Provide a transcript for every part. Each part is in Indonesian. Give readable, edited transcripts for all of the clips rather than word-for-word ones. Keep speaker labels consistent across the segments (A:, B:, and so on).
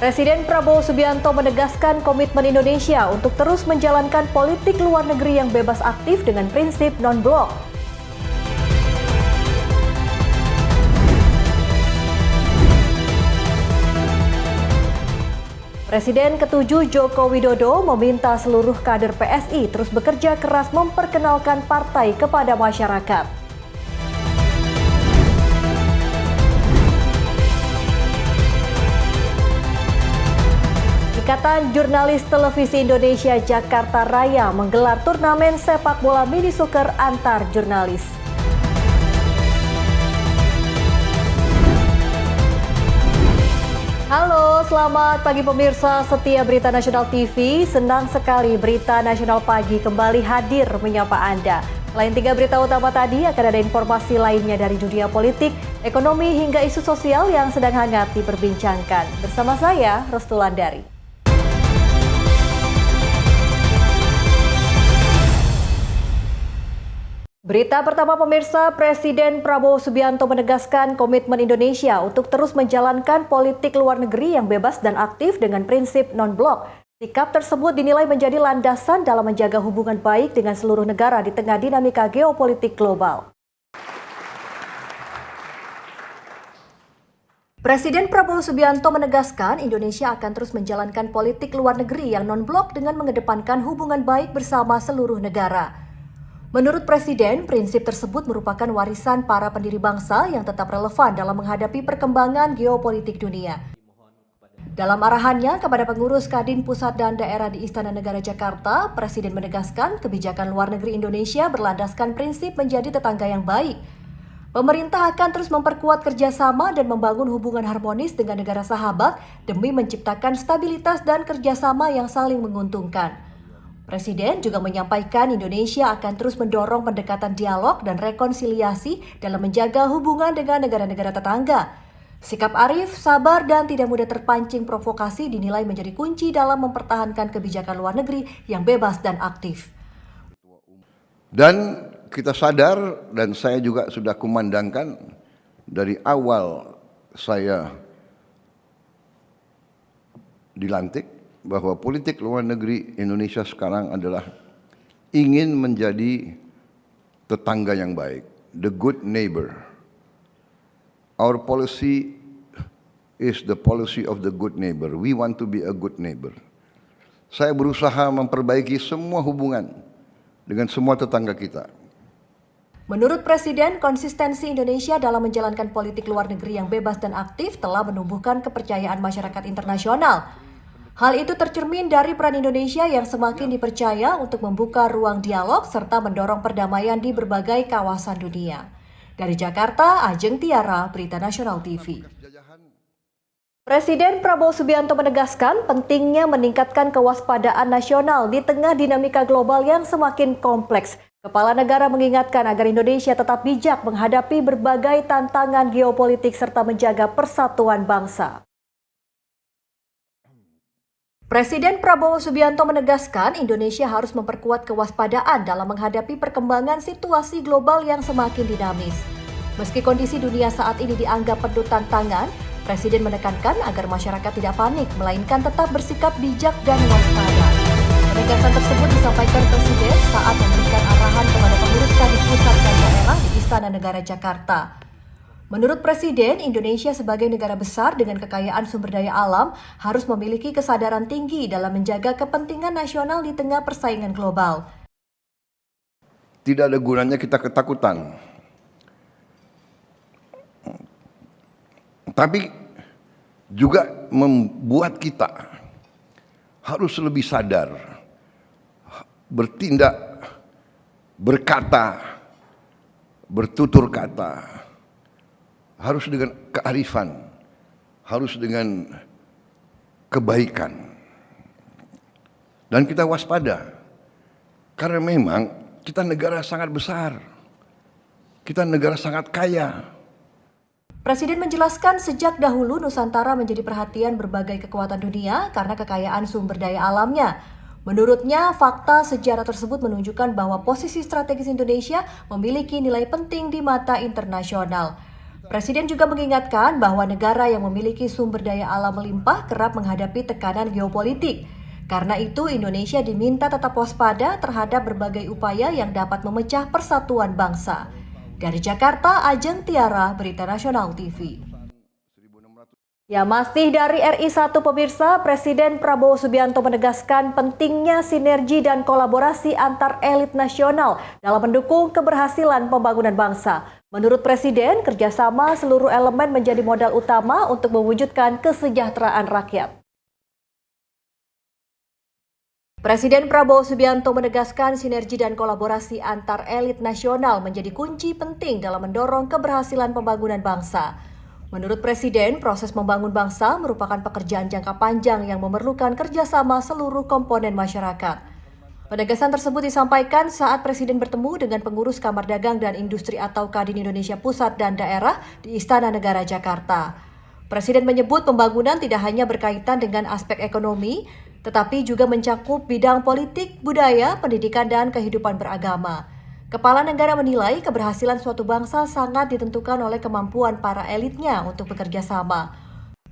A: Presiden Prabowo Subianto menegaskan komitmen Indonesia untuk terus menjalankan politik luar negeri yang bebas aktif dengan prinsip non-blok. Presiden ke-7 Joko Widodo meminta seluruh kader PSI terus bekerja keras memperkenalkan partai kepada masyarakat. Ikatan Jurnalis Televisi Indonesia Jakarta Raya menggelar turnamen sepak bola mini soccer antar jurnalis. Halo, selamat pagi pemirsa setia Berita Nasional TV. Senang sekali Berita Nasional Pagi kembali hadir menyapa Anda. Selain 3 berita utama tadi, akan ada informasi lainnya dari dunia politik, ekonomi hingga isu sosial yang sedang hangat diperbincangkan. Bersama saya, Restulandari. Berita pertama pemirsa, Presiden Prabowo Subianto menegaskan komitmen Indonesia untuk terus menjalankan politik luar negeri yang bebas dan aktif dengan prinsip non-blok. Sikap tersebut dinilai menjadi landasan dalam menjaga hubungan baik dengan seluruh negara di tengah dinamika geopolitik global. Presiden Prabowo Subianto menegaskan Indonesia akan terus menjalankan politik luar negeri yang non-blok dengan mengedepankan hubungan baik bersama seluruh negara. Menurut Presiden, prinsip tersebut merupakan warisan para pendiri bangsa yang tetap relevan dalam menghadapi perkembangan geopolitik dunia. Dalam arahannya kepada pengurus Kadin Pusat dan Daerah di Istana Negara Jakarta, Presiden menegaskan kebijakan luar negeri Indonesia berlandaskan prinsip menjadi tetangga yang baik. Pemerintah akan terus memperkuat kerjasama dan membangun hubungan harmonis dengan negara sahabat demi menciptakan stabilitas dan kerjasama yang saling menguntungkan. Presiden juga menyampaikan Indonesia akan terus mendorong pendekatan dialog dan rekonsiliasi dalam menjaga hubungan dengan negara-negara tetangga. Sikap arif, sabar, dan tidak mudah terpancing provokasi dinilai menjadi kunci dalam mempertahankan kebijakan luar negeri yang bebas dan aktif.
B: Dan kita sadar, dan saya juga sudah kumandangkan dari awal saya dilantik, bahwa politik luar negeri Indonesia sekarang adalah ingin menjadi tetangga yang baik, the good neighbor. Our policy is the policy of the good neighbor. We want to be a good neighbor. Saya berusaha memperbaiki semua hubungan dengan semua tetangga kita.
A: Menurut Presiden, konsistensi Indonesia dalam menjalankan politik luar negeri yang bebas dan aktif telah menumbuhkan kepercayaan masyarakat internasional. Hal itu tercermin dari peran Indonesia yang semakin dipercaya untuk membuka ruang dialog serta mendorong perdamaian di berbagai kawasan dunia. Dari Jakarta, Ajeng Tiara, Berita Nasional TV. Presiden Prabowo Subianto menegaskan pentingnya meningkatkan kewaspadaan nasional di tengah dinamika global yang semakin kompleks. Kepala negara mengingatkan agar Indonesia tetap bijak menghadapi berbagai tantangan geopolitik serta menjaga persatuan bangsa. Presiden Prabowo Subianto menegaskan Indonesia harus memperkuat kewaspadaan dalam menghadapi perkembangan situasi global yang semakin dinamis. Meski kondisi dunia saat ini dianggap penuh tantangan, Presiden menekankan agar masyarakat tidak panik, melainkan tetap bersikap bijak dan waspada. Penegasan tersebut disampaikan Presiden saat memberikan arahan kepada pengurus Kadin Pusat dan Daerah di Istana Negara Jakarta. Menurut Presiden, Indonesia sebagai negara besar dengan kekayaan sumber daya alam harus memiliki kesadaran tinggi dalam menjaga kepentingan nasional di tengah persaingan global.
B: Tidak ada gunanya kita ketakutan. Tapi juga membuat kita harus lebih sadar, bertindak, berkata, bertutur kata. Harus dengan kearifan, harus dengan kebaikan. Dan kita waspada, karena memang kita negara sangat besar, kita negara sangat kaya.
A: Presiden menjelaskan sejak dahulu Nusantara menjadi perhatian berbagai kekuatan dunia karena kekayaan sumber daya alamnya. Menurutnya, fakta sejarah tersebut menunjukkan bahwa posisi strategis Indonesia memiliki nilai penting di mata internasional. Presiden juga mengingatkan bahwa negara yang memiliki sumber daya alam melimpah kerap menghadapi tekanan geopolitik. Karena itu, Indonesia diminta tetap waspada terhadap berbagai upaya yang dapat memecah persatuan bangsa. Dari Jakarta, Ajeng Tiara, Berita Nasional TV. Ya, masih dari RI1 pemirsa, Presiden Prabowo Subianto menegaskan pentingnya sinergi dan kolaborasi antar elit nasional dalam mendukung keberhasilan pembangunan bangsa. Menurut Presiden, kerjasama seluruh elemen menjadi modal utama untuk mewujudkan kesejahteraan rakyat. Presiden Prabowo Subianto menegaskan sinergi dan kolaborasi antar elit nasional menjadi kunci penting dalam mendorong keberhasilan pembangunan bangsa. Menurut Presiden, proses membangun bangsa merupakan pekerjaan jangka panjang yang memerlukan kerjasama seluruh komponen masyarakat. Penegasan tersebut disampaikan saat Presiden bertemu dengan pengurus Kamar Dagang dan Industri atau Kadin Indonesia Pusat dan Daerah di Istana Negara Jakarta. Presiden menyebut pembangunan tidak hanya berkaitan dengan aspek ekonomi, tetapi juga mencakup bidang politik, budaya, pendidikan, dan kehidupan beragama. Kepala negara menilai keberhasilan suatu bangsa sangat ditentukan oleh kemampuan para elitnya untuk bekerja sama.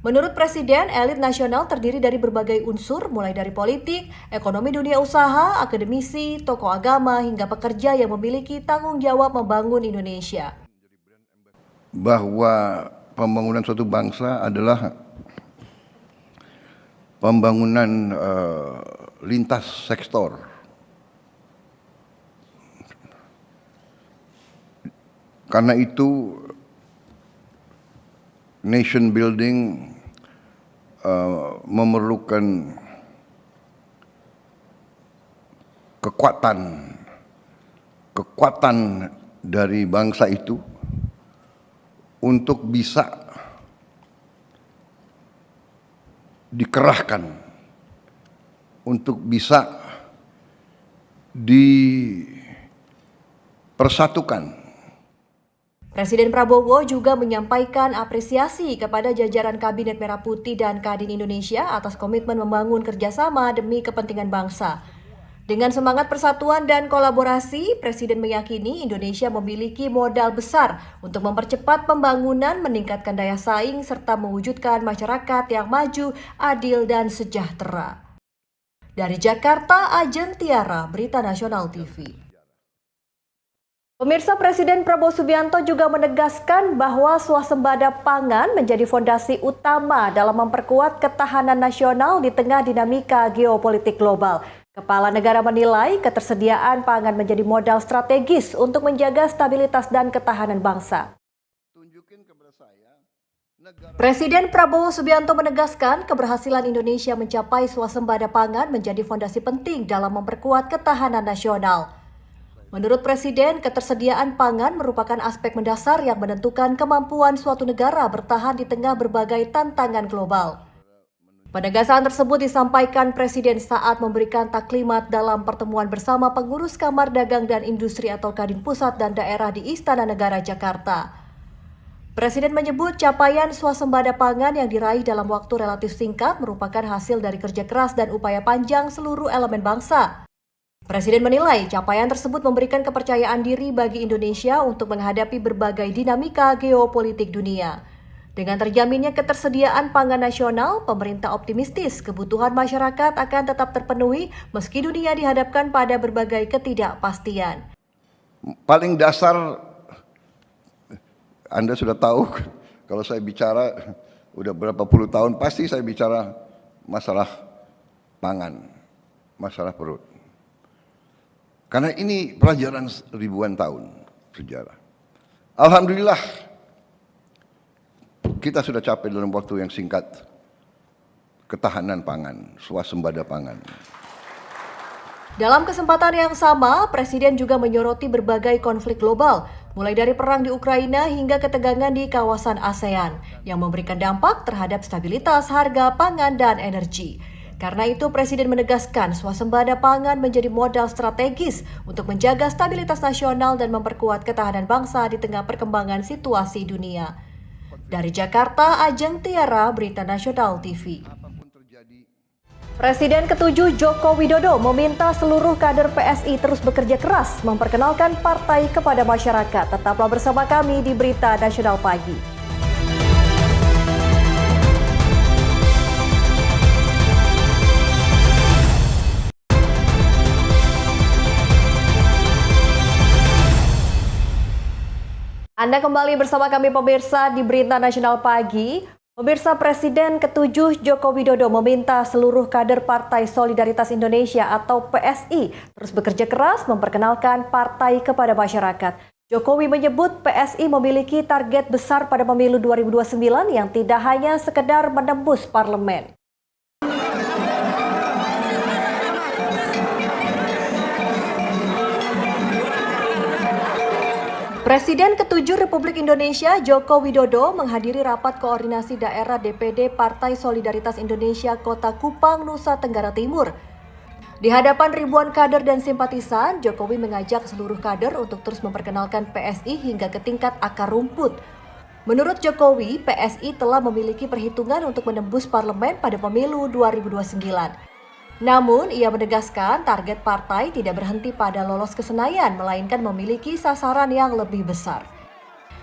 A: Menurut Presiden, elit nasional terdiri dari berbagai unsur, mulai dari politik, ekonomi dunia usaha, akademisi, tokoh agama, hingga pekerja yang memiliki tanggung jawab membangun Indonesia.
B: Bahwa pembangunan suatu bangsa adalah pembangunan lintas sektor. Karena itu nation building memerlukan kekuatan dari bangsa itu untuk bisa dikerahkan, untuk bisa dipersatukan.
A: Presiden Prabowo juga menyampaikan apresiasi kepada jajaran Kabinet Merah Putih dan Kadin Indonesia atas komitmen membangun kerjasama demi kepentingan bangsa. Dengan semangat persatuan dan kolaborasi, Presiden meyakini Indonesia memiliki modal besar untuk mempercepat pembangunan, meningkatkan daya saing, serta mewujudkan masyarakat yang maju, adil, dan sejahtera. Dari Jakarta, Ajeng Tiara, Berita Nasional TV. Pemirsa, Presiden Prabowo Subianto juga menegaskan bahwa swasembada pangan menjadi fondasi utama dalam memperkuat ketahanan nasional di tengah dinamika geopolitik global. Kepala negara menilai ketersediaan pangan menjadi modal strategis untuk menjaga stabilitas dan ketahanan bangsa. Presiden Prabowo Subianto menegaskan keberhasilan Indonesia mencapai swasembada pangan menjadi fondasi penting dalam memperkuat ketahanan nasional. Menurut Presiden, ketersediaan pangan merupakan aspek mendasar yang menentukan kemampuan suatu negara bertahan di tengah berbagai tantangan global. Penegasan tersebut disampaikan Presiden saat memberikan taklimat dalam pertemuan bersama pengurus Kamar Dagang dan Industri atau Kadin Pusat dan Daerah di Istana Negara Jakarta. Presiden menyebut capaian swasembada pangan yang diraih dalam waktu relatif singkat merupakan hasil dari kerja keras dan upaya panjang seluruh elemen bangsa. Presiden menilai capaian tersebut memberikan kepercayaan diri bagi Indonesia untuk menghadapi berbagai dinamika geopolitik dunia. Dengan terjaminnya ketersediaan pangan nasional, pemerintah optimistis kebutuhan masyarakat akan tetap terpenuhi meski dunia dihadapkan pada berbagai ketidakpastian.
B: Paling dasar, Anda sudah tahu, kalau saya bicara udah berapa puluh tahun, pasti saya bicara masalah pangan, masalah perut. Karena ini pelajaran ribuan tahun sejarah. Alhamdulillah, kita sudah capai dalam waktu yang singkat ketahanan pangan, swasembada pangan.
A: Dalam kesempatan yang sama, Presiden juga menyoroti berbagai konflik global, mulai dari perang di Ukraina hingga ketegangan di kawasan ASEAN, yang memberikan dampak terhadap stabilitas harga pangan dan energi. Karena itu, Presiden menegaskan swasembada pangan menjadi modal strategis untuk menjaga stabilitas nasional dan memperkuat ketahanan bangsa di tengah perkembangan situasi dunia. Dari Jakarta, Ajeng Tiara, Berita Nasional TV. Presiden ke-7 Joko Widodo meminta seluruh kader PSI terus bekerja keras memperkenalkan partai kepada masyarakat. Tetaplah bersama kami di Berita Nasional Pagi. Anda kembali bersama kami pemirsa di Berita Nasional Pagi. Pemirsa, Presiden ke-7 Joko Widodo meminta seluruh kader Partai Solidaritas Indonesia atau PSI terus bekerja keras memperkenalkan partai kepada masyarakat. Jokowi menyebut PSI memiliki target besar pada pemilu 2029 yang tidak hanya sekedar menembus parlemen. Presiden ke-7 Republik Indonesia Joko Widodo menghadiri rapat koordinasi daerah DPD Partai Solidaritas Indonesia Kota Kupang, Nusa Tenggara Timur. Di hadapan ribuan kader dan simpatisan, Jokowi mengajak seluruh kader untuk terus memperkenalkan PSI hingga ke tingkat akar rumput. Menurut Jokowi, PSI telah memiliki perhitungan untuk menembus parlemen pada pemilu 2029. Namun, ia menegaskan target partai tidak berhenti pada lolos ke Senayan, melainkan memiliki sasaran yang lebih besar.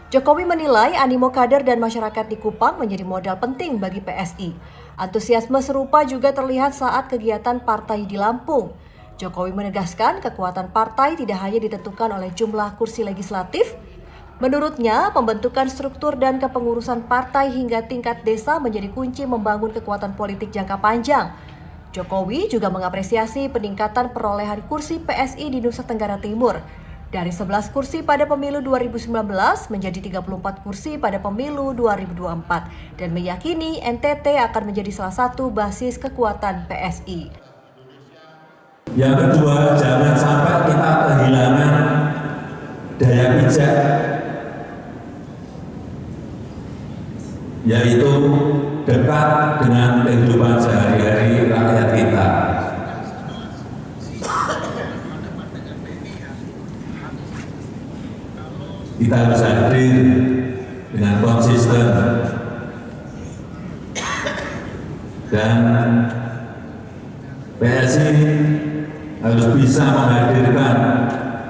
A: Jokowi menilai animo kader dan masyarakat di Kupang menjadi modal penting bagi PSI. Antusiasme serupa juga terlihat saat kegiatan partai di Lampung. Jokowi menegaskan kekuatan partai tidak hanya ditentukan oleh jumlah kursi legislatif. Menurutnya, pembentukan struktur dan kepengurusan partai hingga tingkat desa menjadi kunci membangun kekuatan politik jangka panjang. Jokowi juga mengapresiasi peningkatan perolehan kursi PSI di Nusa Tenggara Timur. Dari 11 kursi pada pemilu 2019 menjadi 34 kursi pada pemilu 2024 dan meyakini NTT akan menjadi salah satu basis kekuatan PSI.
C: Yang kedua, jangan sampai kita kehilangan daya pijak, yaitu dekat dengan kehidupan sehari-hari rakyat kita. Kita harus hadir dengan konsisten dan PSI harus bisa menghadirkan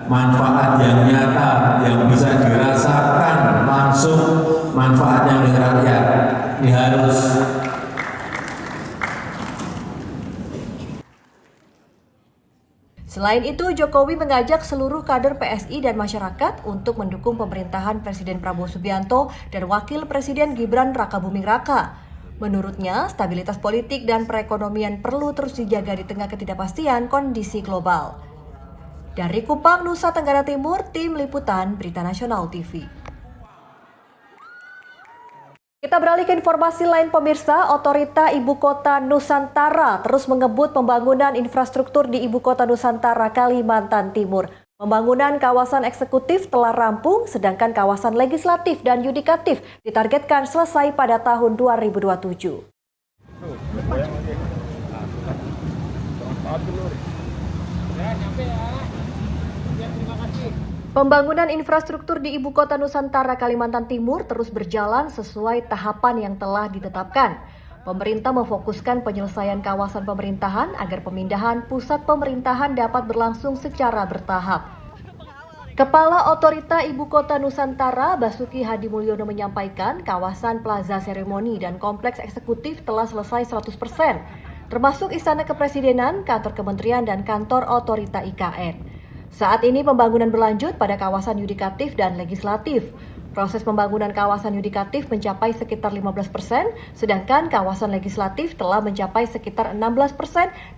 C: manfaat yang nyata yang bisa dirasakan langsung manfaatnya oleh rakyat. Ini harus
A: Selain itu, Jokowi mengajak seluruh kader PSI dan masyarakat untuk mendukung pemerintahan Presiden Prabowo Subianto dan Wakil Presiden Gibran Rakabuming Raka. Menurutnya, stabilitas politik dan perekonomian perlu terus dijaga di tengah ketidakpastian kondisi global. Dari Kupang, Nusa Tenggara Timur, Tim Liputan Berita Nasional TV. Kita beralih ke informasi lain pemirsa, Otorita Ibu Kota Nusantara terus mengebut pembangunan infrastruktur di Ibu Kota Nusantara, Kalimantan Timur. Pembangunan kawasan eksekutif telah rampung, sedangkan kawasan legislatif dan yudikatif ditargetkan selesai pada tahun 2027. Pembangunan infrastruktur di Ibu Kota Nusantara, Kalimantan Timur terus berjalan sesuai tahapan yang telah ditetapkan. Pemerintah memfokuskan penyelesaian kawasan pemerintahan agar pemindahan pusat pemerintahan dapat berlangsung secara bertahap. Kepala Otorita Ibu Kota Nusantara, Basuki Hadi Mulyono menyampaikan kawasan Plaza Seremoni dan Kompleks Eksekutif telah selesai 100%, termasuk Istana Kepresidenan, Kantor Kementerian, dan Kantor Otorita IKN. Saat ini pembangunan berlanjut pada kawasan yudikatif dan legislatif. Proses pembangunan kawasan yudikatif mencapai sekitar 15%, sedangkan kawasan legislatif telah mencapai sekitar 16%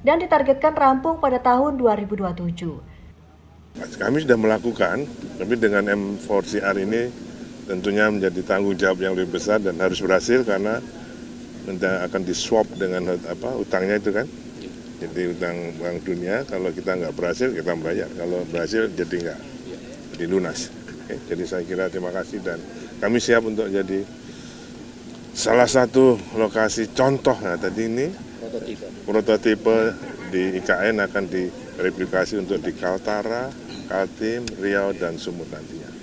A: dan ditargetkan rampung pada tahun 2027.
D: Kami sudah melakukan, tapi dengan M4CR ini tentunya menjadi tanggung jawab yang lebih besar dan harus berhasil karena nanti akan di-swap dengan utangnya itu kan. Jadi utang Bank Dunia, kalau kita nggak berhasil, kita bayar. Kalau berhasil, jadi nggak dilunas. Oke, jadi saya kira terima kasih dan kami siap untuk jadi salah satu lokasi contoh. Nah, tadi ini prototipe di IKN akan direplikasi untuk di Kaltara, Kaltim, Riau, dan Sumut nantinya.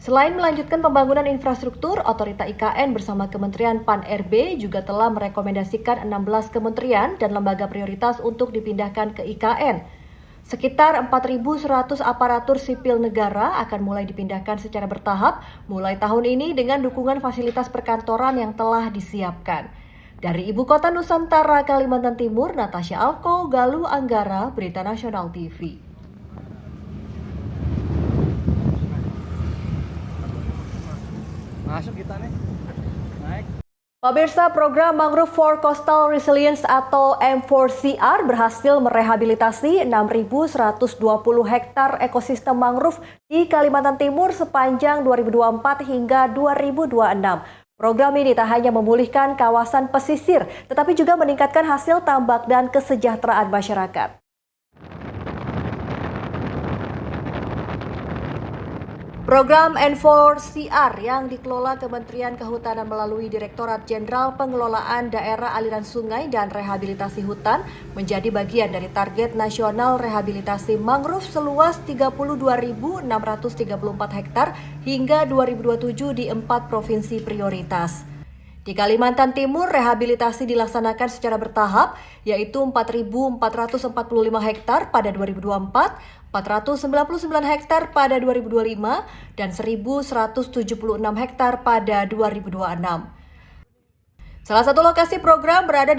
A: Selain melanjutkan pembangunan infrastruktur, Otorita IKN bersama Kementerian Pan-RB juga telah merekomendasikan 16 kementerian dan lembaga prioritas untuk dipindahkan ke IKN. Sekitar 4.100 aparatur sipil negara akan mulai dipindahkan secara bertahap mulai tahun ini dengan dukungan fasilitas perkantoran yang telah disiapkan. Dari Ibu Kota Nusantara, Kalimantan Timur, Natasha Alko, Galuh Anggara, Berita Nasional TV.
E: Masuk kita nih, naik.
A: Pemirsa, program Mangrove for Coastal Resilience atau M4CR berhasil merehabilitasi 6.120 hektar ekosistem mangrove di Kalimantan Timur sepanjang 2024 hingga 2026. Program ini tak hanya memulihkan kawasan pesisir, tetapi juga meningkatkan hasil tambak dan kesejahteraan masyarakat. Program N4CR yang dikelola Kementerian Kehutanan melalui Direktorat Jenderal Pengelolaan Daerah Aliran Sungai dan Rehabilitasi Hutan menjadi bagian dari target nasional rehabilitasi mangrove seluas 32.634 hektar hingga 2027 di 4 provinsi prioritas. Di Kalimantan Timur, rehabilitasi dilaksanakan secara bertahap, yaitu 4.445 hektar pada 2024, 499 hektar pada 2025, dan 1.176 hektar pada 2026. Salah satu lokasi program berada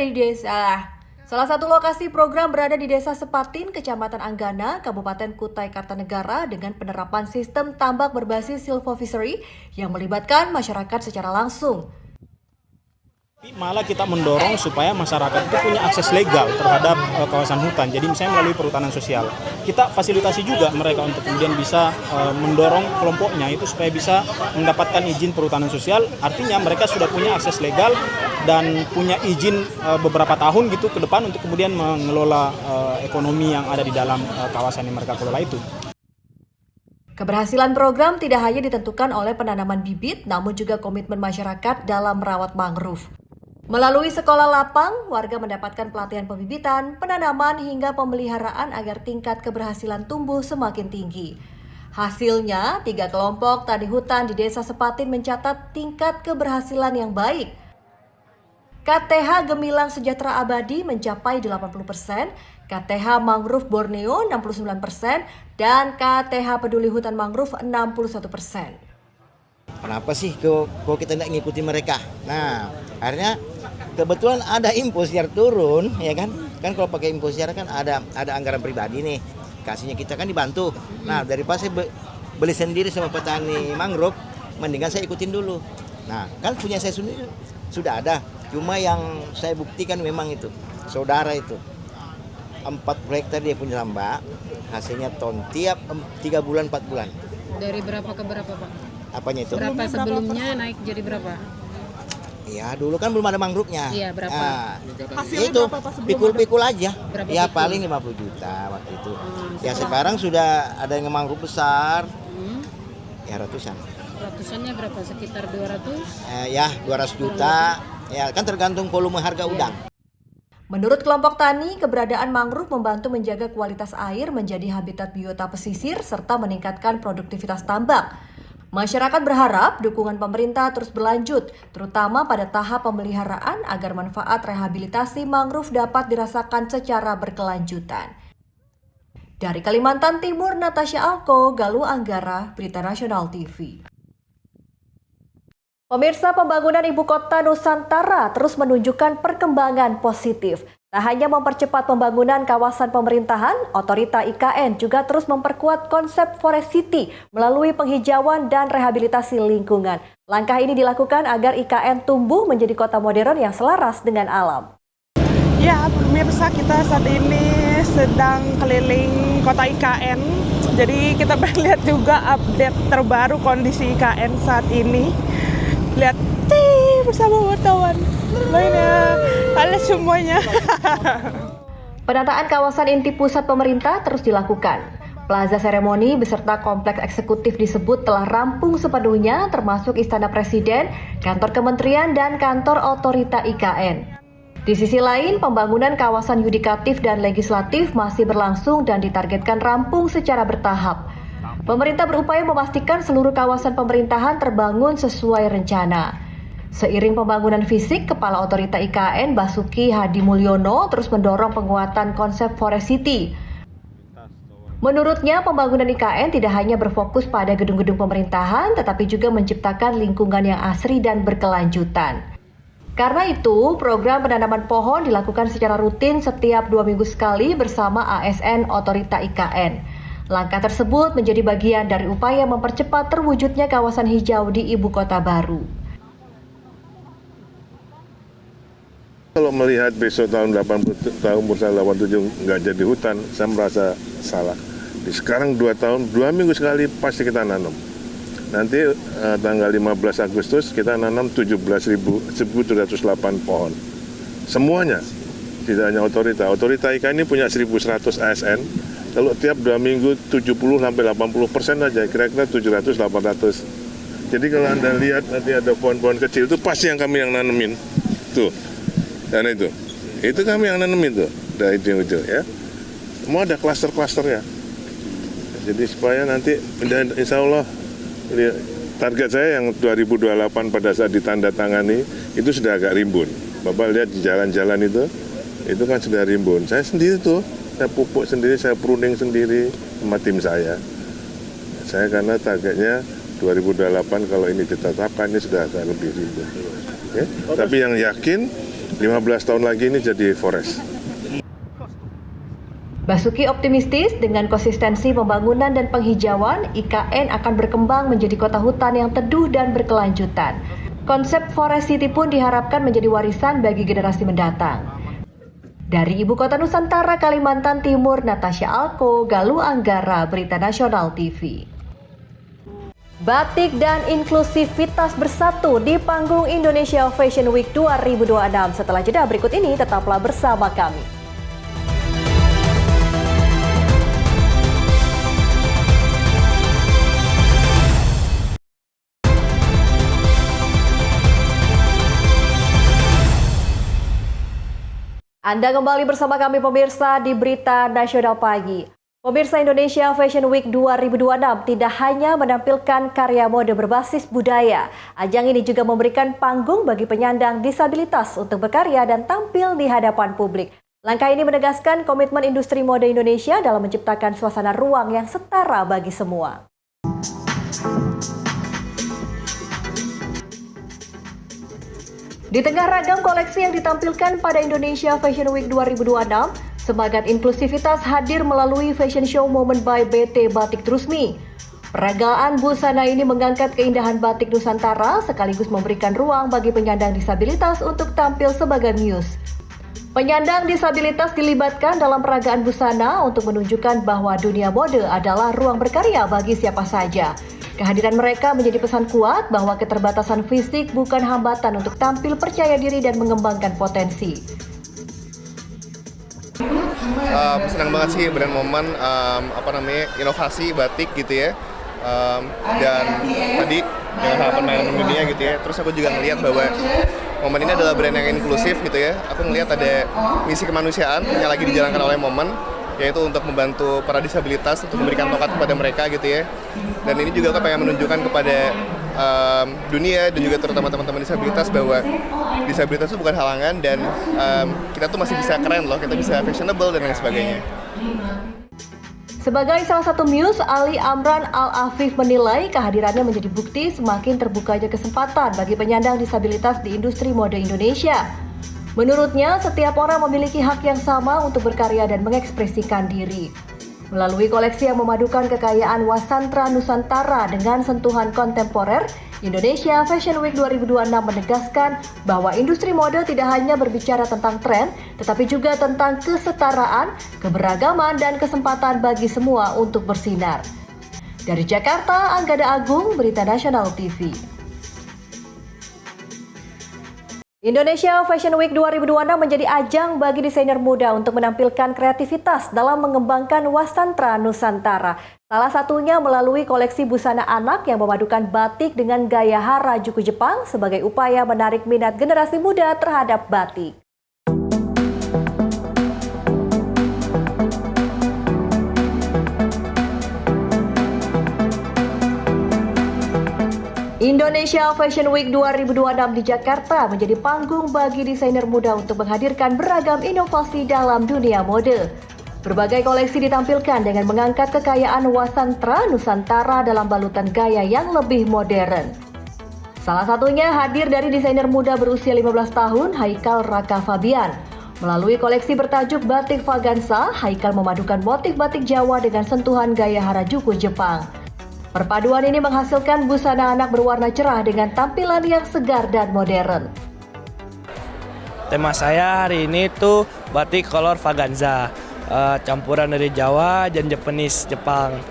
A: di Desa Sepatin, Kecamatan Anggana, Kabupaten Kutai Kartanegara dengan penerapan sistem tambak berbasis silvofishery yang melibatkan masyarakat secara langsung.
E: Malah kita mendorong supaya masyarakat itu punya akses legal terhadap kawasan hutan. Jadi misalnya melalui perhutanan sosial. Kita fasilitasi juga mereka untuk kemudian bisa mendorong kelompoknya itu supaya bisa mendapatkan izin perhutanan sosial. Artinya mereka sudah punya akses legal dan punya izin beberapa tahun gitu ke depan untuk kemudian mengelola ekonomi yang ada di dalam kawasan yang mereka kelola itu.
A: Keberhasilan program tidak hanya ditentukan oleh penanaman bibit, namun juga komitmen masyarakat dalam merawat mangrove. Melalui sekolah lapang, warga mendapatkan pelatihan pembibitan, penanaman, hingga pemeliharaan agar tingkat keberhasilan tumbuh semakin tinggi. Hasilnya, 3 kelompok tani hutan di Desa Sepatin mencatat tingkat keberhasilan yang baik. KTH Gemilang Sejahtera Abadi mencapai 80%, KTH Mangrove Borneo 69%, dan KTH Peduli Hutan Mangrove 61%.
F: Kenapa sih kok kita tidak ngikuti mereka? Nah, akhirnya kebetulan ada InfoSIAR turun, ya kan? Kan kalau pakai InfoSIAR kan ada anggaran pribadi nih, kasihnya kita kan dibantu. Nah, daripada saya beli sendiri sama petani mangrove, mendingan saya ikutin dulu. Nah, kan punya saya sendiri sudah ada, cuma yang saya buktikan memang itu saudara itu 4 hektar dia punya tambak, hasilnya ton tiap 3 bulan 4 bulan.
G: Dari berapa ke berapa, Pak?
F: Apanya itu?
G: Berapa sebelumnya naik jadi berapa?
F: Ya dulu kan belum ada mangrove-nya.
G: Iya, berapa?
F: Nah,
H: Hasilnya
F: itu
H: berapa, Pak, sebelum
F: pikul-pikul aja.
G: Berapa
F: Ya
G: pikul?
F: paling 50 juta waktu itu. Ya sekarang sudah ada yang mangrove besar. Ya ratusan.
G: Ratusannya berapa? Sekitar 200?
F: Ya 200 juta. Ya kan tergantung volume harga udang.
A: Menurut kelompok tani, keberadaan mangrove membantu menjaga kualitas air menjadi habitat biota pesisir serta meningkatkan produktivitas tambak. Masyarakat berharap dukungan pemerintah terus berlanjut, terutama pada tahap pemeliharaan agar manfaat rehabilitasi mangrove dapat dirasakan secara berkelanjutan. Dari Kalimantan Timur, Natasha Alko, Galuh Anggara, Berita Nasional TV. Pemirsa, pembangunan Ibu Kota Nusantara terus menunjukkan perkembangan positif. Tak hanya mempercepat pembangunan kawasan pemerintahan, Otorita IKN juga terus memperkuat konsep Forest City melalui penghijauan dan rehabilitasi lingkungan. Langkah ini dilakukan agar IKN tumbuh menjadi kota modern yang selaras dengan alam.
H: Ya, pemirsa, kita saat ini sedang keliling kota IKN. Jadi kita lihat juga update terbaru kondisi IKN saat ini. Lihat bersama wartawan. Mainnya, ada semuanya.
A: Penataan kawasan inti pusat pemerintah terus dilakukan. Plaza Seremoni beserta kompleks eksekutif disebut telah rampung sepenuhnya, termasuk Istana Presiden, kantor kementerian, dan kantor Otorita IKN. Di sisi lain, pembangunan kawasan yudikatif dan legislatif masih berlangsung dan ditargetkan rampung secara bertahap. Pemerintah berupaya memastikan seluruh kawasan pemerintahan terbangun sesuai rencana. Seiring pembangunan fisik, Kepala Otorita IKN Basuki Hadi Mulyono terus mendorong penguatan konsep Forest City. Menurutnya, pembangunan IKN tidak hanya berfokus pada gedung-gedung pemerintahan, tetapi juga menciptakan lingkungan yang asri dan berkelanjutan. Karena itu, program penanaman pohon dilakukan secara rutin setiap 2 minggu sekali bersama ASN Otorita IKN. Langkah tersebut menjadi bagian dari upaya mempercepat terwujudnya kawasan hijau di ibu kota baru.
D: Kalau melihat besok tahun 87 nggak jadi hutan, saya merasa salah. Sekarang 2 tahun, 2 minggu sekali pasti kita nanam. Nanti tanggal 15 Agustus kita nanam 17.708 pohon. Semuanya, tidak hanya otorita. Otorita IKN ini punya 1.100 ASN. Kalau tiap 2 minggu 70-80% aja, kira-kira 700-800. Jadi kalau Anda lihat nanti ada pohon-pohon kecil itu pasti yang kami yang nanemin. Tuh, dan itu kami yang nanemin tuh, dari ujung-ujung ya. Semua ada klaster-klasternya. Jadi supaya nanti, dan insya Allah ini target saya yang 2028 pada saat ditandatangani itu sudah agak rimbun. Bapak lihat di jalan-jalan itu kan sudah rimbun. Saya sendiri tuh, saya pupuk sendiri, saya pruning sendiri sama tim saya. Saya karena targetnya 2028 kalau ini ditetapkan ini sudah agak lebih rimbun. Ya? Tapi yang yakin 15 tahun lagi ini jadi forest.
A: Basuki optimistis dengan konsistensi pembangunan dan penghijauan, IKN akan berkembang menjadi kota hutan yang teduh dan berkelanjutan. Konsep Forest City pun diharapkan menjadi warisan bagi generasi mendatang. Dari Ibu Kota Nusantara, Kalimantan Timur, Natasha Alko, Galuh Anggara, Berita Nasional TV. Batik dan inklusivitas bersatu di panggung Indonesia Fashion Week 2026. Setelah jeda berikut ini, tetaplah bersama kami. Anda kembali bersama kami pemirsa di Berita Nasional Pagi. Pemirsa, Indonesia Fashion Week 2026 tidak hanya menampilkan karya mode berbasis budaya. Ajang ini juga memberikan panggung bagi penyandang disabilitas untuk berkarya dan tampil di hadapan publik. Langkah ini menegaskan komitmen industri mode Indonesia dalam menciptakan suasana ruang yang setara bagi semua. Di tengah ragam koleksi yang ditampilkan pada Indonesia Fashion Week 2026, semangat inklusivitas hadir melalui fashion show Moment by BT Batik Trusmi. Peragaan busana ini mengangkat keindahan batik Nusantara sekaligus memberikan ruang bagi penyandang disabilitas untuk tampil sebagai muse. Penyandang disabilitas dilibatkan dalam peragaan busana untuk menunjukkan bahwa dunia mode adalah ruang berkarya bagi siapa saja. Kehadiran mereka menjadi pesan kuat bahwa keterbatasan fisik bukan hambatan untuk tampil percaya diri dan mengembangkan potensi.
I: Senang banget sih brand Momen inovasi batik gitu ya. Dan tadi dengan harapan mainan dunia gitu ya. Terus aku juga ngelihat bahwa Momen ini adalah brand yang inklusif gitu ya. Aku ngelihat ada misi kemanusiaan yang lagi dijalankan oleh Momen, yaitu untuk membantu para disabilitas untuk memberikan tongkat kepada mereka gitu ya. Dan ini juga aku pengen menunjukkan kepada dunia dan juga terutama teman-teman disabilitas bahwa disabilitas itu bukan halangan dan kita tuh masih bisa keren loh, kita bisa fashionable dan lain sebagainya.
A: Sebagai salah satu muse, Ali Amran Al-Afif menilai kehadirannya menjadi bukti semakin terbukanya kesempatan bagi penyandang disabilitas di industri mode Indonesia. Menurutnya, setiap orang memiliki hak yang sama untuk berkarya dan mengekspresikan diri. Melalui koleksi yang memadukan kekayaan Wasantra Nusantara dengan sentuhan kontemporer, Indonesia Fashion Week 2026 menegaskan bahwa industri mode tidak hanya berbicara tentang tren, tetapi juga tentang kesetaraan, keberagaman, dan kesempatan bagi semua untuk bersinar. Dari Jakarta, Anggada Agung, Berita Nasional TV. Indonesia Fashion Week 2026 menjadi ajang bagi desainer muda untuk menampilkan kreativitas dalam mengembangkan Wasantra Nusantara. Salah satunya melalui koleksi busana anak yang memadukan batik dengan gaya Harajuku Jepang sebagai upaya menarik minat generasi muda terhadap batik. Indonesia Fashion Week 2026 di Jakarta menjadi panggung bagi desainer muda untuk menghadirkan beragam inovasi dalam dunia mode. Berbagai koleksi ditampilkan dengan mengangkat kekayaan wasantara Nusantara dalam balutan gaya yang lebih modern. Salah satunya hadir dari desainer muda berusia 15 tahun, Haikal Raka Fabian. Melalui koleksi bertajuk Batik Vaganza, Haikal memadukan motif batik Jawa dengan sentuhan gaya Harajuku Jepang. Perpaduan ini menghasilkan busana anak berwarna cerah dengan tampilan yang segar dan modern.
J: Tema saya hari ini tuh batik color Vaganza, campuran dari Jawa dan Japanese, Jepang.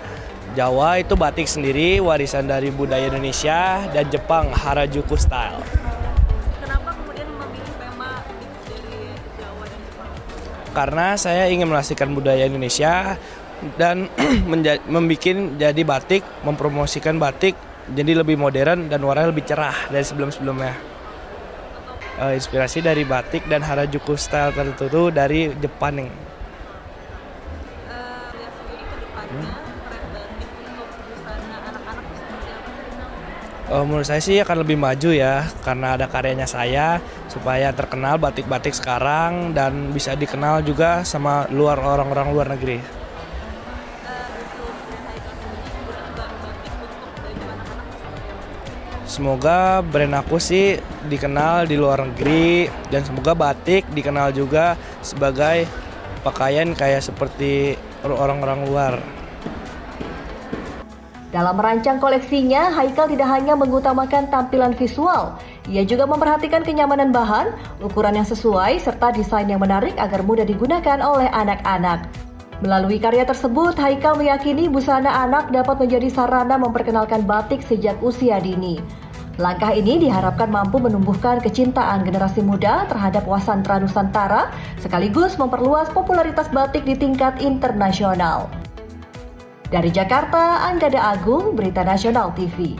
J: Jawa itu batik sendiri, warisan dari budaya Indonesia, dan Jepang Harajuku style.
K: Kenapa kemudian memilih tema dari Jawa dan Jepang?
J: Karena saya ingin melestarikan budaya Indonesia dan membuat jadi batik, mempromosikan batik jadi lebih modern dan warnanya lebih cerah dari sebelum-sebelumnya. Inspirasi dari batik dan Harajuku style tertentu dari Jepang.
K: Lihat sendiri ke depannya, tren batik untuk busana anak-anak itu seperti apa sih?
J: Menurut saya sih akan lebih maju ya, karena ada karyanya saya supaya terkenal batik-batik sekarang dan bisa dikenal juga sama orang-orang luar negeri. Semoga brand aku sih dikenal di luar negeri dan semoga batik dikenal juga sebagai pakaian kayak seperti orang-orang luar.
A: Dalam merancang koleksinya, Haikal tidak hanya mengutamakan tampilan visual, ia juga memperhatikan kenyamanan bahan, ukuran yang sesuai, serta desain yang menarik agar mudah digunakan oleh anak-anak. Melalui karya tersebut, Haikal meyakini busana anak dapat menjadi sarana memperkenalkan batik sejak usia dini. Langkah ini diharapkan mampu menumbuhkan kecintaan generasi muda terhadap wasantara Nusantara, sekaligus memperluas popularitas batik di tingkat internasional. Dari Jakarta, Anggada Agung, Berita Nasional TV.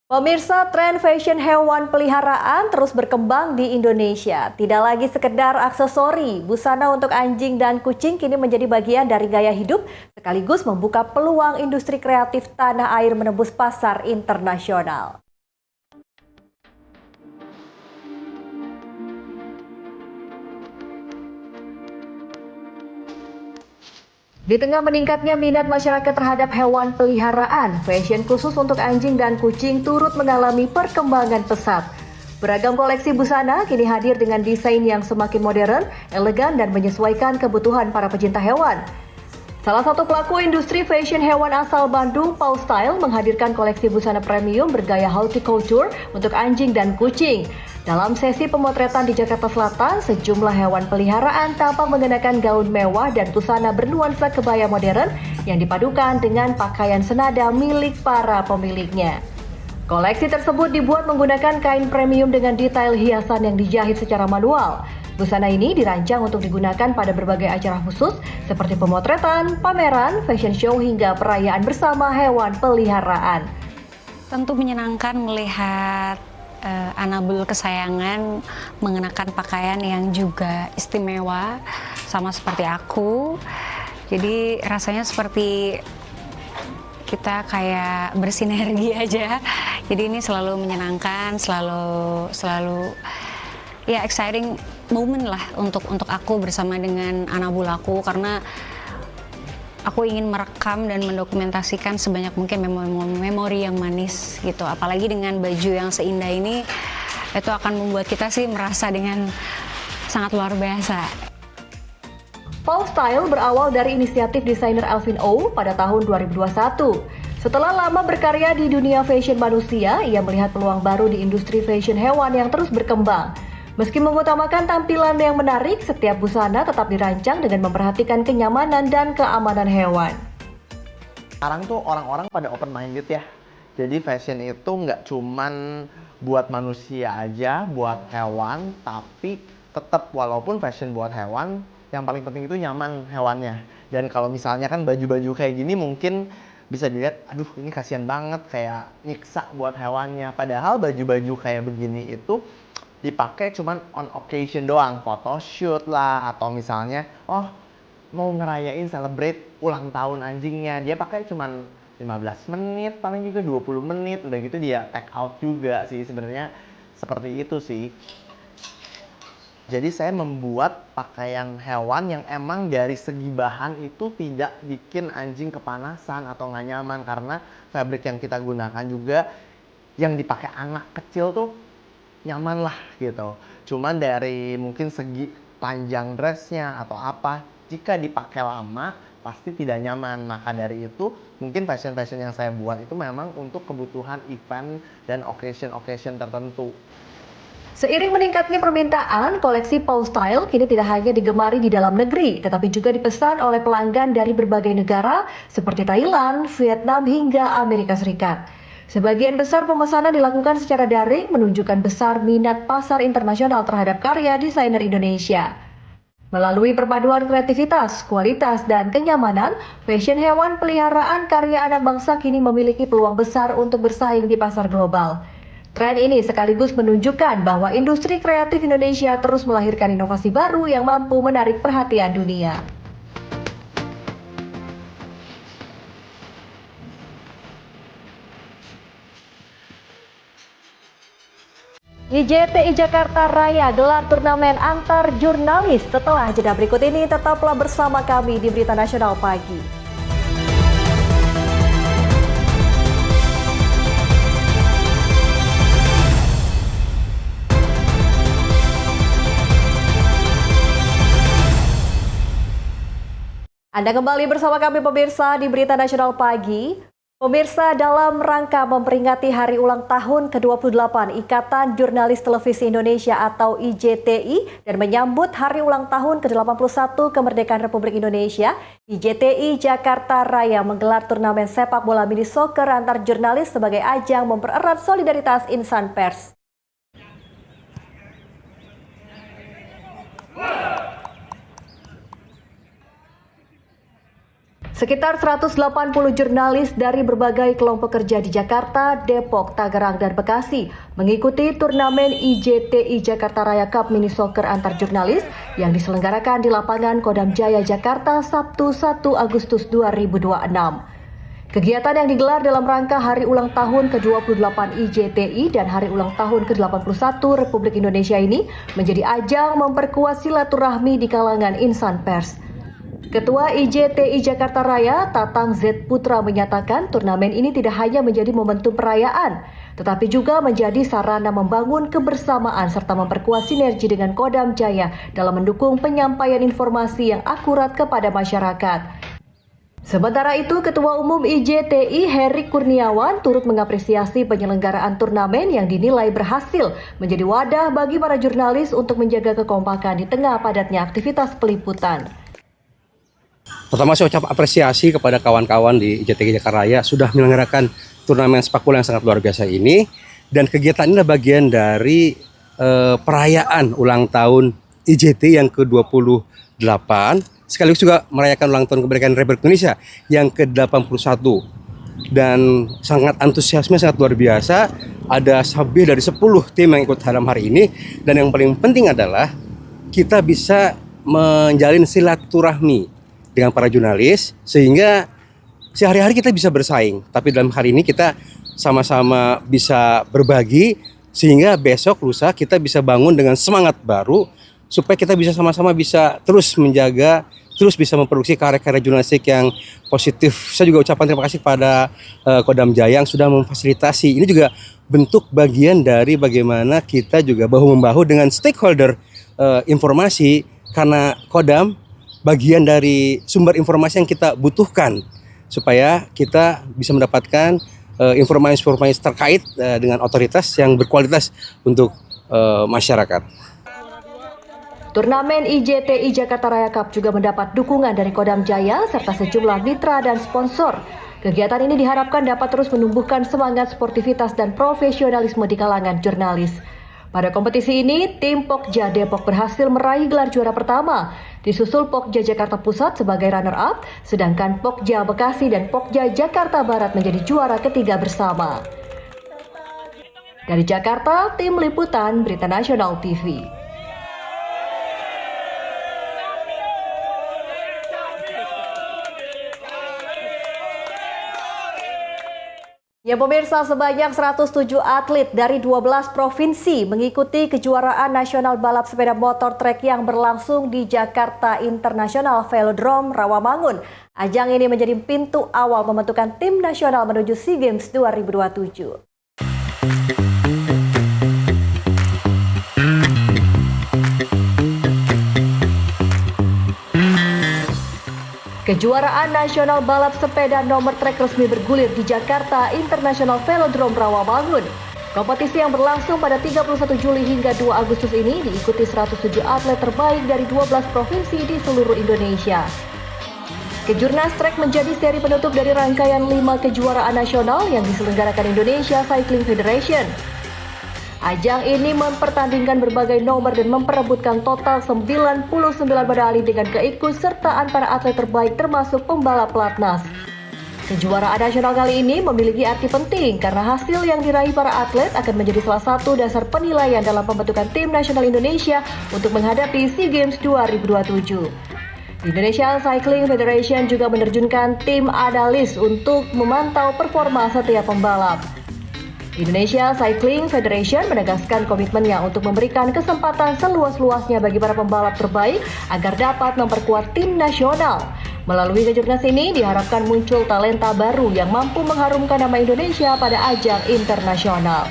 A: Pemirsa, tren fashion hewan peliharaan terus berkembang di Indonesia. Tidak lagi sekedar aksesori, busana untuk anjing dan kucing kini menjadi bagian dari gaya hidup, sekaligus membuka peluang industri kreatif tanah air menembus pasar internasional. Di tengah meningkatnya minat masyarakat terhadap hewan peliharaan, fashion khusus untuk anjing dan kucing turut mengalami perkembangan pesat. Beragam koleksi busana kini hadir dengan desain yang semakin modern, elegan, dan menyesuaikan kebutuhan para pecinta hewan. Salah satu pelaku industri fashion hewan asal Bandung, Paul Style, menghadirkan koleksi busana premium bergaya horticulture untuk anjing dan kucing. Dalam sesi pemotretan di Jakarta Selatan, sejumlah hewan peliharaan tampak mengenakan gaun mewah dan busana bernuansa kebaya modern yang dipadukan dengan pakaian senada milik para pemiliknya. Koleksi tersebut dibuat menggunakan kain premium dengan detail hiasan yang dijahit secara manual. Busana ini dirancang untuk digunakan pada berbagai acara khusus seperti pemotretan, pameran, fashion show, hingga perayaan bersama hewan peliharaan.
L: Tentu menyenangkan melihat Anabul kesayangan mengenakan pakaian yang juga istimewa sama seperti aku. Jadi rasanya seperti kita kayak bersinergi aja. Jadi ini selalu menyenangkan, selalu ya exciting moment lah untuk aku bersama dengan Anabul aku, karena aku ingin merekam dan mendokumentasikan sebanyak mungkin memori yang manis gitu. Apalagi dengan baju yang seindah ini, itu akan membuat kita sih merasa dengan sangat luar biasa.
A: Paul Style berawal dari inisiatif desainer Alvin O pada tahun 2021. Setelah lama berkarya di dunia fashion manusia, ia melihat peluang baru di industri fashion hewan yang terus berkembang. Meski mengutamakan tampilan yang menarik, setiap busana tetap dirancang dengan memperhatikan kenyamanan dan keamanan hewan.
M: Sekarang tuh orang-orang pada open minded ya. Jadi fashion itu nggak cuman buat manusia aja, buat hewan, tapi tetap walaupun fashion buat hewan, yang paling penting itu nyaman hewannya. Dan kalau misalnya kan baju-baju kayak gini mungkin bisa dilihat, aduh ini kasihan banget kayak nyiksa buat hewannya. Padahal baju-baju kayak begini itu dipakai cuman on occasion doang, photoshoot lah, atau misalnya mau ngerayain celebrate ulang tahun anjingnya. Dia pakai cuman 15 menit, paling juga 20 menit, udah gitu dia take out juga sih sebenarnya, seperti itu sih. Jadi saya membuat pakaian hewan yang emang dari segi bahan itu tidak bikin anjing kepanasan atau nggak nyaman, karena fabric yang kita gunakan juga yang dipakai anak kecil tuh nyaman lah gitu. Cuman dari mungkin segi panjang dressnya atau apa, jika dipakai lama pasti tidak nyaman. Maka dari itu mungkin fashion-fashion yang saya buat itu memang untuk kebutuhan event dan occasion-occasion tertentu.
A: Seiring meningkatnya permintaan, koleksi Paw Style kini tidak hanya digemari di dalam negeri, tetapi juga dipesan oleh pelanggan dari berbagai negara seperti Thailand, Vietnam, hingga Amerika Serikat. Sebagian besar pemesanan dilakukan secara daring, menunjukkan besar minat pasar internasional terhadap karya desainer Indonesia. Melalui perpaduan kreativitas, kualitas, dan kenyamanan, fashion hewan peliharaan karya anak bangsa kini memiliki peluang besar untuk bersaing di pasar global. Tren ini sekaligus menunjukkan bahwa industri kreatif Indonesia terus melahirkan inovasi baru yang mampu menarik perhatian dunia. IJTI Jakarta Raya gelar turnamen antar jurnalis. Setelah jeda berikut ini, tetaplah bersama kami di Berita Nasional Pagi. Anda kembali bersama kami pemirsa di Berita Nasional Pagi. Pemirsa, dalam rangka memperingati hari ulang tahun ke-28 Ikatan Jurnalis Televisi Indonesia atau IJTI dan menyambut hari ulang tahun ke-81 kemerdekaan Republik Indonesia, IJTI Jakarta Raya menggelar turnamen sepak bola mini soccer antar jurnalis sebagai ajang mempererat solidaritas insan pers. Sekitar 180 jurnalis dari berbagai kelompok kerja di Jakarta, Depok, Tangerang, dan Bekasi mengikuti turnamen IJTI Jakarta Raya Cup Mini Soccer antar jurnalis yang diselenggarakan di lapangan Kodam Jaya, Jakarta, Sabtu 1 Agustus 2026. Kegiatan yang digelar dalam rangka hari ulang tahun ke-28 IJTI dan hari ulang tahun ke-81 Republik Indonesia ini menjadi ajang memperkuat silaturahmi di kalangan insan pers. Ketua IJTI Jakarta Raya, Tatang Z Putra menyatakan turnamen ini tidak hanya menjadi momentum perayaan, tetapi juga menjadi sarana membangun kebersamaan serta memperkuat sinergi dengan Kodam Jaya dalam mendukung penyampaian informasi yang akurat kepada masyarakat. Sementara itu, Ketua Umum IJTI Heri Kurniawan turut mengapresiasi penyelenggaraan turnamen yang dinilai berhasil menjadi wadah bagi para jurnalis untuk menjaga kekompakan di tengah padatnya aktivitas peliputan.
N: Pertama, saya ucap apresiasi kepada kawan-kawan di IJTI Jakarta Raya sudah menyelenggarakan turnamen sepak bola yang sangat luar biasa ini, dan kegiatan ini adalah bagian dari perayaan ulang tahun IJTI yang ke-28, sekaligus juga merayakan ulang tahun kemerdekaan Republik Indonesia yang ke-81. Dan sangat antusiasme sangat luar biasa, ada lebih dari 10 tim yang ikut dalam hari ini, dan yang paling penting adalah kita bisa menjalin silaturahmi dengan para jurnalis, sehingga sehari-hari kita bisa bersaing, tapi dalam hari ini kita sama-sama bisa berbagi, sehingga besok lusa kita bisa bangun dengan semangat baru, supaya kita bisa sama-sama bisa terus menjaga, terus bisa memproduksi karya-karya jurnalistik yang positif. Saya juga ucapkan terima kasih kepada Kodam Jaya yang sudah memfasilitasi. Ini juga bentuk bagian dari bagaimana kita juga bahu-membahu dengan stakeholder informasi, karena Kodam bagian dari sumber informasi yang kita butuhkan supaya kita bisa mendapatkan informasi-informasi terkait dengan otoritas yang berkualitas untuk masyarakat.
A: Turnamen IJTI Jakarta Raya Cup juga mendapat dukungan dari Kodam Jaya serta sejumlah mitra dan sponsor. Kegiatan ini diharapkan dapat terus menumbuhkan semangat sportivitas dan profesionalisme di kalangan jurnalis. Pada kompetisi ini, tim Pokja Depok berhasil meraih gelar juara pertama, disusul Pokja Jakarta Pusat sebagai runner-up, sedangkan Pokja Bekasi dan Pokja Jakarta Barat menjadi juara ketiga bersama. Dari Jakarta, tim liputan Berita Nasional TV. Ya pemirsa, sebanyak 107 atlet dari 12 provinsi mengikuti kejuaraan nasional balap sepeda motor trek yang berlangsung di Jakarta International Velodrome Rawamangun. Ajang ini menjadi pintu awal pembentukan tim nasional menuju SEA Games 2027. Kejuaraan nasional balap sepeda nomor trek resmi bergulir di Jakarta International Velodrome Rawamangun. Kompetisi yang berlangsung pada 31 Juli hingga 2 Agustus ini diikuti 107 atlet terbaik dari 12 provinsi di seluruh Indonesia. Kejurnas Trek menjadi seri penutup dari rangkaian 5 kejuaraan nasional yang diselenggarakan Indonesia Cycling Federation. Ajang ini mempertandingkan berbagai nomor dan memperebutkan total 99 medali dengan keikutsertaan para atlet terbaik termasuk pembalap pelatnas. Kejuaraan nasional kali ini memiliki arti penting karena hasil yang diraih para atlet akan menjadi salah satu dasar penilaian dalam pembentukan tim nasional Indonesia untuk menghadapi SEA Games 2027. Indonesia Cycling Federation juga menerjunkan tim analis untuk memantau performa setiap pembalap. Indonesia Cycling Federation menegaskan komitmennya untuk memberikan kesempatan seluas-luasnya bagi para pembalap terbaik agar dapat memperkuat tim nasional. Melalui kejurnas ini diharapkan muncul talenta baru yang mampu mengharumkan nama Indonesia pada ajang internasional.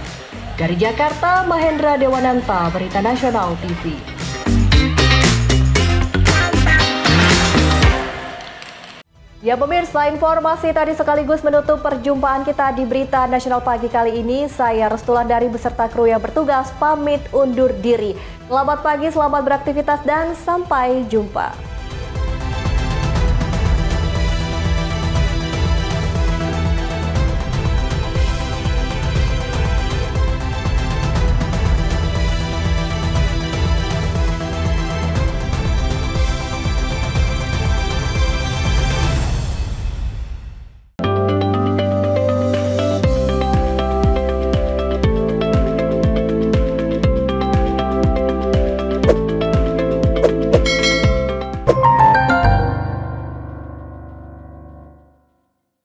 A: Dari Jakarta, Mahendra Dewananta, Berita Nasional TV. Ya pemirsa, informasi tadi sekaligus menutup perjumpaan kita di Berita Nasional pagi kali ini. Saya Restulandari beserta kru yang bertugas pamit undur diri. Selamat pagi, selamat beraktivitas dan sampai jumpa.